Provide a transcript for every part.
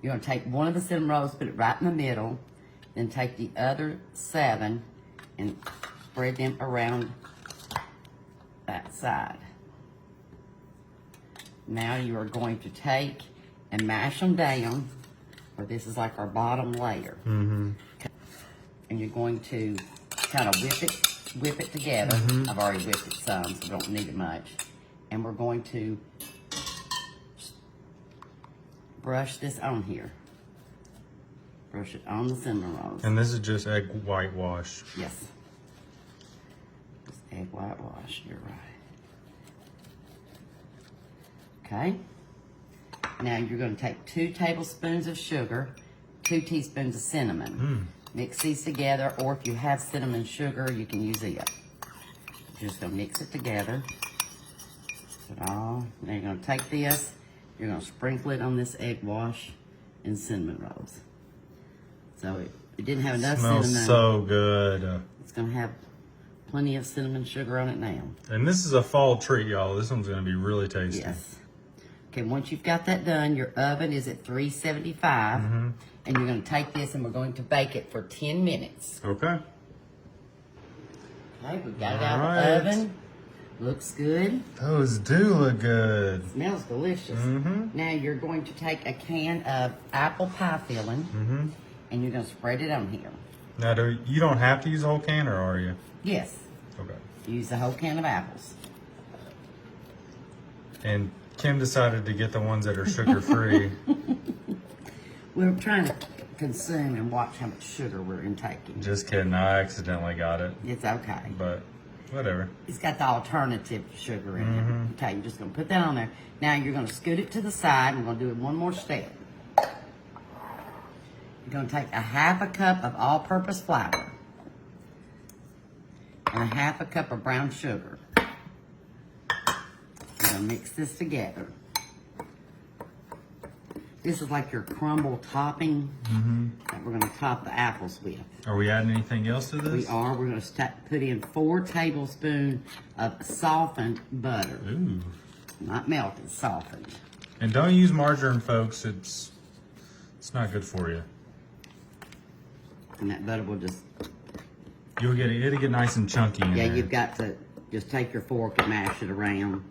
You're gonna take one of the cinnamon rolls, put it right in the middle, then take the other 7 and spread them around that side. Now you are going to take and mash them down, or this is like our bottom layer. And you're going to kind of whip it together. I've already whipped it some, so we don't need it much. And we're going to brush this on here. Brush it on the cinnamon rolls. And this is just egg whitewash. Yes. Just egg whitewash, you're right. Okay. Now you're going to take 2 tablespoons of sugar, 2 teaspoons of cinnamon. Mix these together, or if you have cinnamon sugar, you can use it. You're just going to mix it together. Put it all. Now you're going to take this, you're going to sprinkle it on this egg wash and cinnamon rolls. So it didn't have enough cinnamon. Smells so good. It's going to have plenty of cinnamon sugar on it now. And this is a fall treat, y'all. This one's going to be really tasty. Yes. Okay, once you've got that done, your oven is at 375. And you're going to take this and we're going to bake it for 10 minutes. Okay. Okay, we've got it out of the oven. Looks good. Those do look good. Smells delicious. Now you're going to take a can of apple pie filling and you're going to spread it on here. Now, you don't have to use the whole can, or are you? Yes. Okay. Use the whole can of apples. And Kim decided to get the ones that are sugar-free. We're trying to consume and watch how much sugar we're intaking. Just kidding. I accidentally got it. It's okay. But whatever. It's got the alternative sugar in it. Okay, you're just going to put that on there. Now you're going to scoot it to the side. We're going to do it one more step. You're going to take a 1/2 cup of all-purpose flour and a 1/2 cup of brown sugar. You're going to mix this together. This is like your crumble topping that we're going to top the apples with. Are we adding anything else to this? We are. We're going to put in 4 tablespoons of softened butter. Ooh. Not melted, softened. And don't use margarine, folks. It's not good for you. And that butter will just... It'll get nice and chunky in there. You've got to just take your fork and mash it around.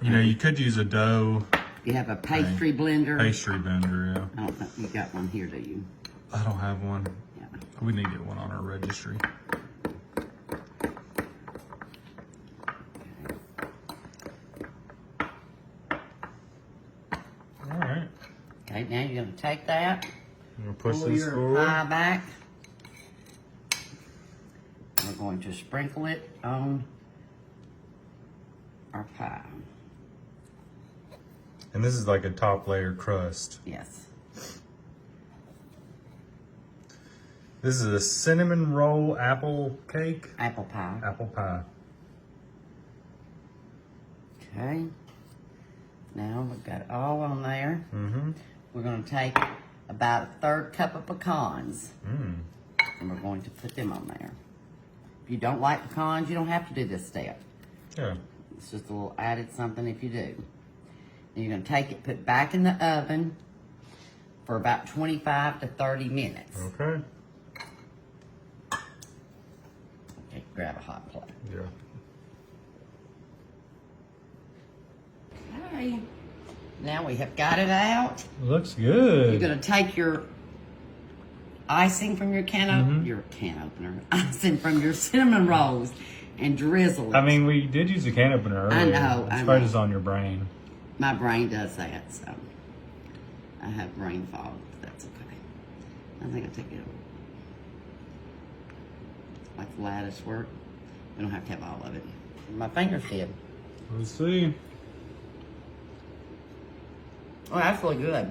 You know, you could use a dough. You have a pastry blender. Pastry blender, yeah. I don't think you got one here, do you? I don't have one. Yeah. We need to get one on our registry. All right. Okay, now you're going to take that. I'm going to push Pull this your forward. pie back. We're going to sprinkle it on our pie. And this is like a top layer crust. Yes. This is a cinnamon roll apple cake. Apple pie. Apple pie. Okay. Now we've got it all on there. We're going to take about 1/3 cup of pecans. And we're going to put them on there. If you don't like pecans, you don't have to do this step. Yeah. It's just a little added something if you do. Then you're going to take it, put it back in the oven for about 25 to 30 minutes. Okay. Okay, grab a hot plate. Yeah. Okay. Now we have got it out. Looks good. You're going to take your icing from your your can opener, icing from your cinnamon rolls and drizzle it. I mean, we did use a can opener earlier. I know. It's probably just on your brain. My brain does that, so I have brain fog. That's okay. I think I'll take it like the lattice work. We don't have to have all of it. My fingers did. Let's see. Oh, that's really good.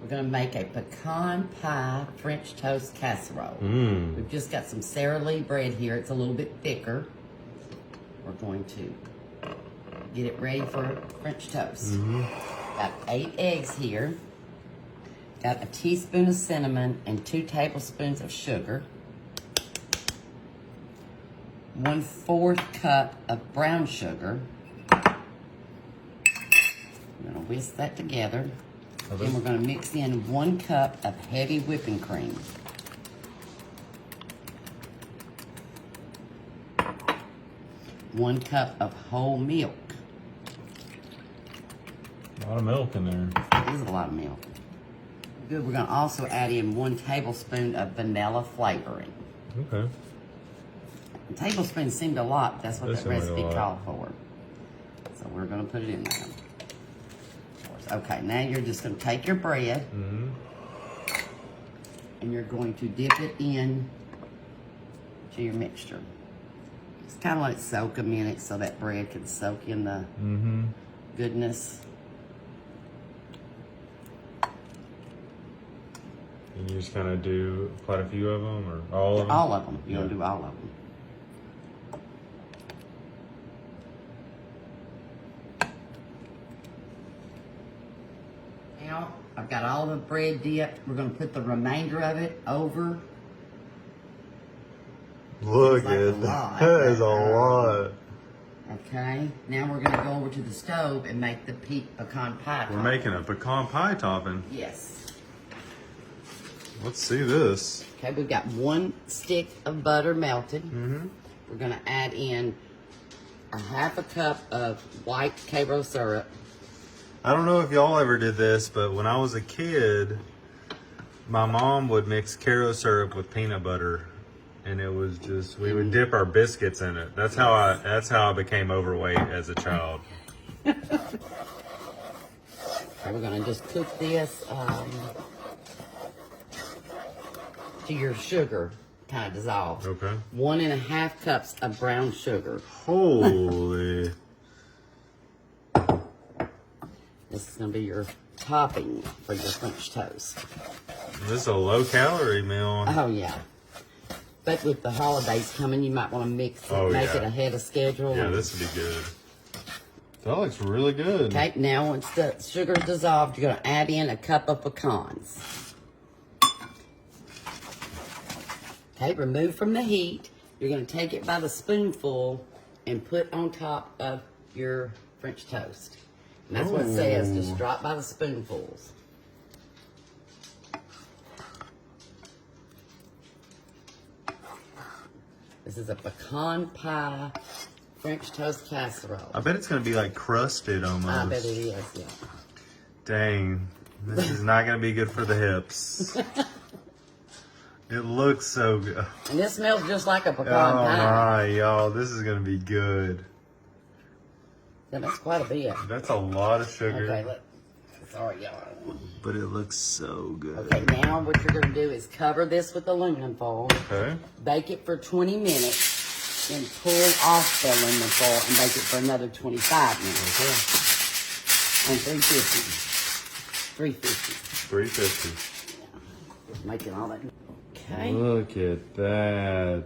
We're going to make a pecan pie French toast casserole. We've just got some Sara Lee bread here. It's a little bit thicker. We're going to get it ready for French toast. Got 8 eggs here. Got a teaspoon of cinnamon and 2 tablespoons of sugar. 1/4 cup of brown sugar. I'm going to whisk that together. Then we're going to mix in 1 cup of heavy whipping cream. One cup of whole milk. A lot of milk in there. It is a lot of milk. Good. We're going to also add in 1 tablespoon of vanilla flavoring. Okay. Tablespoons seemed a lot. That's what That that seemed like a recipe lot. called for. So we're going to put it in there. Okay, now you're just going to take your bread and you're going to dip it in to your mixture. Just kind of let it soak a minute so that bread can soak in the goodness. And you just kind of do quite a few of them, or all of them? All of them. You're going to do all of them. Now, I've got all the bread dipped. We're going to put the remainder of it over. Look Like at a lot. that. That is a lot. Okay, now we're going to go over to the stove and make the pecan pie. We're making a pecan pie topping. Yes. Let's see this. Okay, we've got 1 stick of butter melted. We're going to add in a 1/2 cup of white Casserole syrup. I don't know if y'all ever did this, but when I was a kid, my mom would mix Casserole syrup with peanut butter, and it was just, we would dip our biscuits in it. That's how I became overweight as a child. Okay, we're going to just cook this to your sugar kind of dissolve. Okay. 1.5 cups of brown sugar. Holy. This is going to be your topping for your French toast. This is a low-calorie meal. Oh, yeah. But with the holidays coming, you might want to mix it, make it ahead of schedule. Yeah, this would be good. That looks really good. Okay, now once the sugar's dissolved, you're going to add in a cup of pecans. Okay, remove from the heat. You're going to take it by the spoonful and put on top of your French toast. And that's what it says, just drop by the spoonfuls. This is a pecan pie French toast casserole. I bet it's going to be like crusted almost. I bet it is, yeah. Dang. This is not going to be good for the hips. It looks so good. And this smells just like a pecan Oh pie. my, y'all. This is going to be good. Yeah, that's quite a bit. That's a lot of sugar. Okay, look. Sorry, y'all. But it looks so good. Okay, now what you're going to do is cover this with aluminum foil. Okay. Bake it for 20 minutes. Then pull off the aluminum foil and bake it for another 25 minutes. Okay. On 350. 350. 350. Yeah. Making all that. Okay. Look at that.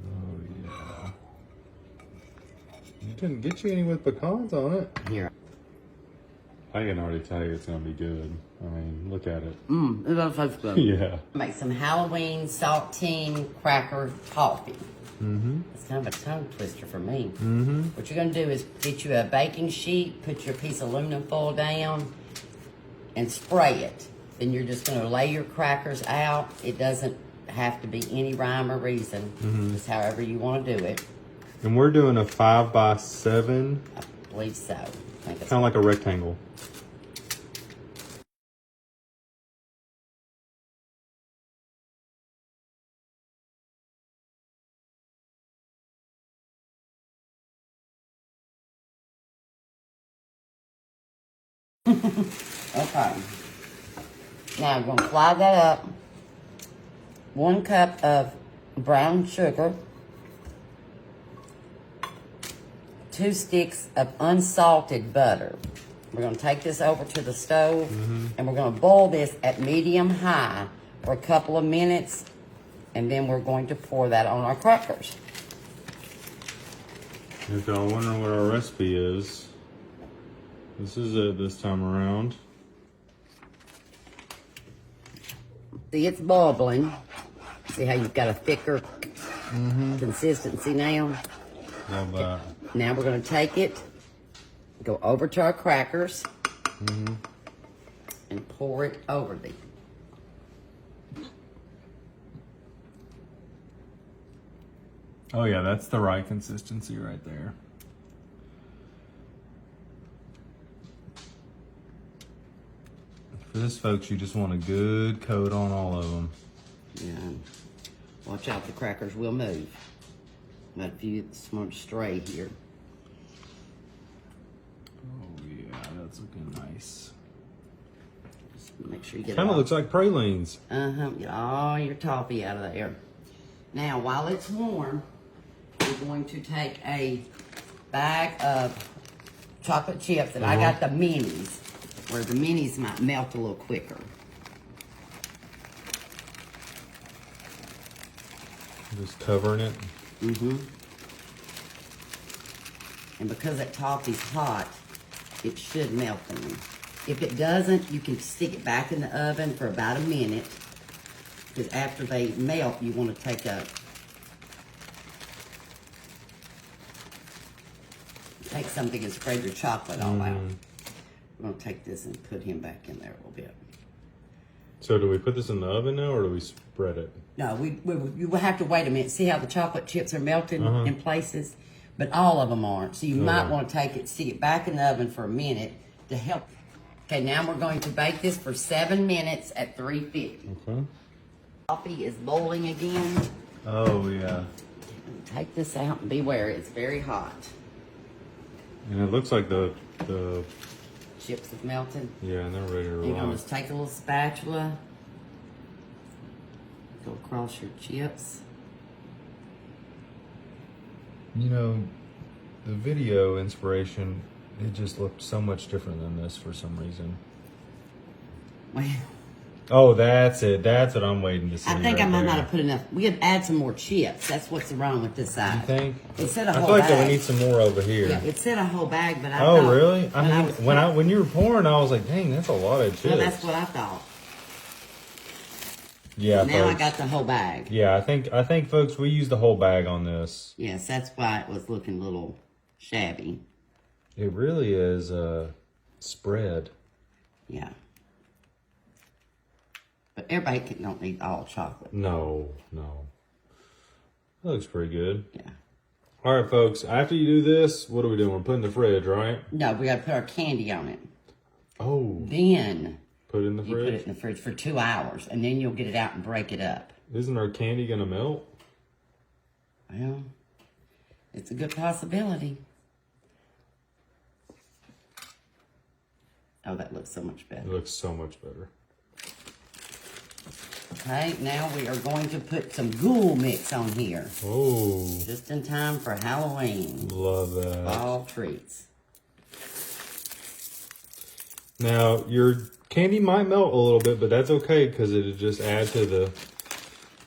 Oh, yeah. You couldn't get you any with pecans on it. Here. I can already tell you it's going to be good. I mean, look at it. It does taste good. Yeah. Make some Halloween saltine cracker toffee. It's kind of a tongue twister for me. What you're going to do is get you a baking sheet, put your piece of aluminum foil down, and spray it. Then you're just going to lay your crackers out. It doesn't have to be any rhyme or reason. Just however you want to do it. And we're doing a 5x7. I believe so. I think it's Kind of like a rectangle. Okay. Now I'm going to fry that up. 1 cup of brown sugar. 2 sticks of unsalted butter. We're going to take this over to the stove and we're going to boil this at medium-high for a couple of minutes, and then we're going to pour that on our crackers. If y'all wondering what our recipe is, this is it this time around. See, it's bubbling. See how you've got a thicker consistency now? Love that. Now we're going to take it, go over to our crackers and pour it over them. Oh yeah, that's the right consistency right there. For this, folks, you just want a good coat on all of them. Yeah. Watch out, the crackers will move. Got a few that's going to stray here. Oh yeah, that's looking nice. Just make sure you get Kind it of all. looks like pralines. Get all your toffee out of there. Now, while it's warm, we're going to take a bag of chocolate chips, and I got the minis, where the minis might melt a little quicker. Just covering it. And because that toffee's hot, it should melt in them. If it doesn't, you can stick it back in the oven for about a minute. Because after they melt, you want to take something and spread your chocolate all out. I'm going to take this and put him back in there a little bit. So do we put this in the oven now, or do we spread it? No, you will have to wait a minute. See how the chocolate chips are melting in places? But all of them aren't. So you might want to take it, stick it back in the oven for a minute to help. Okay, now we're going to bake this for 7 minutes at 350. Okay. Coffee is boiling again. Oh yeah. Take this out and beware, it's very hot. And it looks like the Chips have melted. yeah, and they're ready to You're going to rock. just take a little spatula, go across your chips. You know, the video inspiration, it just looked so much different than this for some reason. Well, Oh, that's it. That's what I'm waiting to see. I think right I might there. not have put enough. We could add some more chips. That's what's wrong with this side. You think? It said a I whole feel like bag. we need some more over here. Yeah, it said a whole bag, but I Oh, thought, really? I mean, was when you were pouring, I was like, dang, that's a lot of chips. well, that's what I thought. Yeah, Now I folks. got the whole bag. Yeah, I think, folks, we used the whole bag on this. Yes, that's why it was looking a little shabby. It really is spread. Yeah. But everybody don't need all chocolate. No. That looks pretty good. Yeah. All right, folks. After you do this, what are we doing? We're putting in the fridge, right? No, we got to put our candy on it. Oh, Then put it in the you put fridge. it in the fridge for 2 hours, and then you'll get it out and break it up. Isn't our candy gonna melt? Well, it's a good possibility. Oh, that looks so much It better. looks so much better. Okay, now we are going to put some ghoul mix on here. Oh, Just in time for Halloween. love that. Fall treats. Now, your candy might melt a little bit, but that's okay because it'll just add to the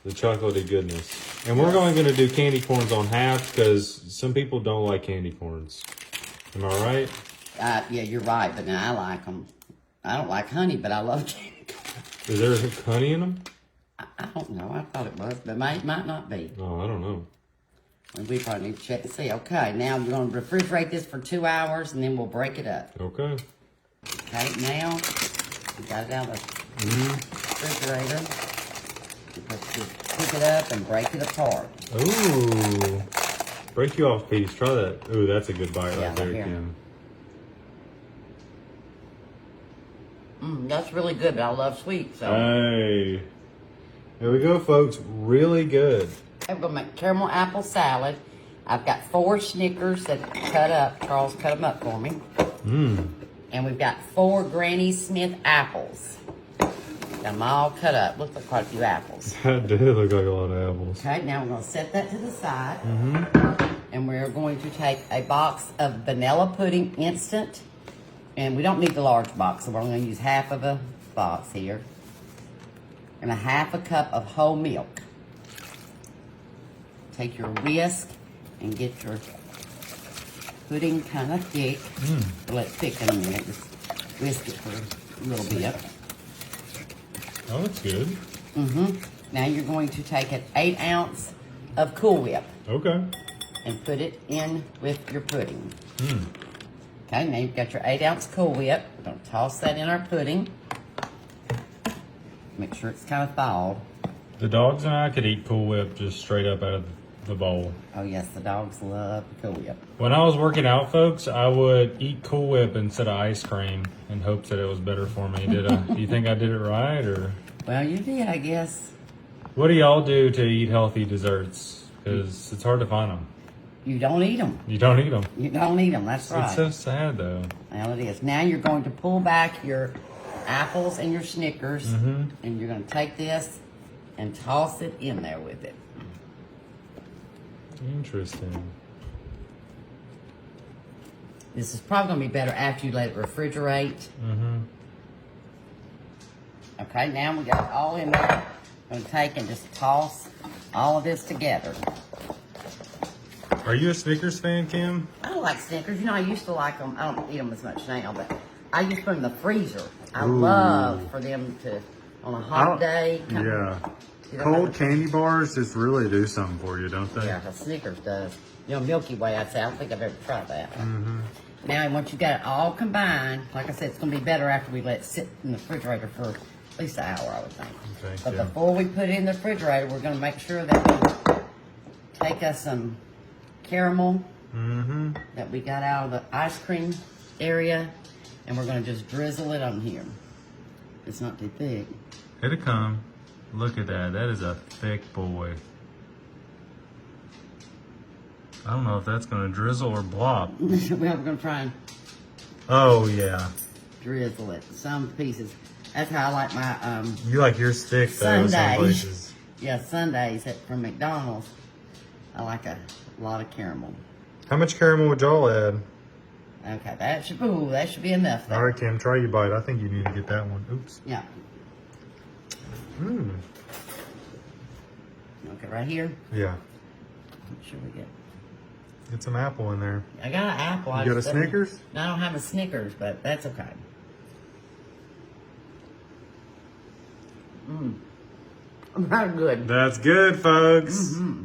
chocolatey goodness. And we're only going to do candy corns on half because some people don't like candy corns. Am I right? Yeah, you're right, but now I like them. I don't like honey, but I love candy corn. Is there honey in them? I don't know. I thought it was, but might not be. Oh, I don't know. We probably need to check and see. Okay, now you're going to refrigerate this for 2 hours, and then we'll break it up. Okay. Okay, now we got it out of the refrigerator. Just pick it up and break it apart. Ooh. Break you off piece. Try that. Ooh, that's a good bite Yeah, right there, here. Kim. That's really good, but I love sweet, so. Hey. There we go, folks. Really good. I'm going to make caramel apple salad. I've got 4 Snickers that are cut up. Charles cut them up for me. And we've got 4 Granny Smith apples. Got them all cut up. Looks like quite a few apples. That did look like a lot of apples. Okay, now we're going to set that to the side. And we're going to take a box of vanilla pudding instant. And we don't need the large box, so we're only going to use half of a box here. And a half a cup of whole milk. Take your whisk and get your pudding kind of thick. Let it thicken a minute. Just whisk it for a little bit. Oh, that's good. Now you're going to take an 8 ounce of Cool Whip Okay. and put it in with your pudding. Okay, now you've got your 8-ounce Cool Whip. We're going to toss that in our pudding. Make sure it's kind of thawed. The dogs and I could eat Cool Whip just straight up out of the bowl. Oh yes, the dogs love the Cool Whip. When I was working out, folks, I would eat Cool Whip instead of ice cream in hopes that it was better for me. Do you think I did it right, or? Well, you did, I guess. What do y'all do to eat healthy desserts? Because it's hard to find them. You don't eat them. You don't eat them. You don't eat them, that's right. It's so sad, though. Well, it is. Now you're going to pull back your apples and your Snickers, and you're going to take this and toss it in there with it. Interesting. This is probably going to be better after you let it refrigerate. Okay, now we got it all in there. I'm going to take and just toss all of this together. Are you a Snickers fan, Kim? I don't like Snickers. You know, I used to like them. I don't eat them as much now, but I used to put them in the freezer. I love for them to, on a hot day. Yeah. You know, Cold candy bars just really do something for you, don't they? Yeah, the Snickers does. You know, Milky Way, I'd say. I don't think I've ever tried that. Now, once you got it all combined, like I said, it's going to be better after we let it sit in the refrigerator for at least an hour, I would think. Okay, But yeah. before we put it in the refrigerator, we're going to make sure that we take us some caramel that we got out of the ice cream area, and we're going to just drizzle it on here. It's not too thick. Here it come. Look at that. That is a thick boy. I don't know if that's going to drizzle or blop. Well, we're going to try and Oh, yeah. drizzle it. Some pieces. That's how I like my You like yours thick, though, some Sundays. places. Yeah, Sundays from McDonald's. I like a lot of caramel. How much caramel would y'all add? Okay, that should be enough there. All right, Kim, try your bite. I think you need to get that one. Oops. Yeah. Mm. Okay, right here. Yeah. Make sure we Get some apple in there. I got an apple. You got a Snickers? No, I don't have a Snickers, but that's okay. Very good. That's good, folks. Mm-hmm.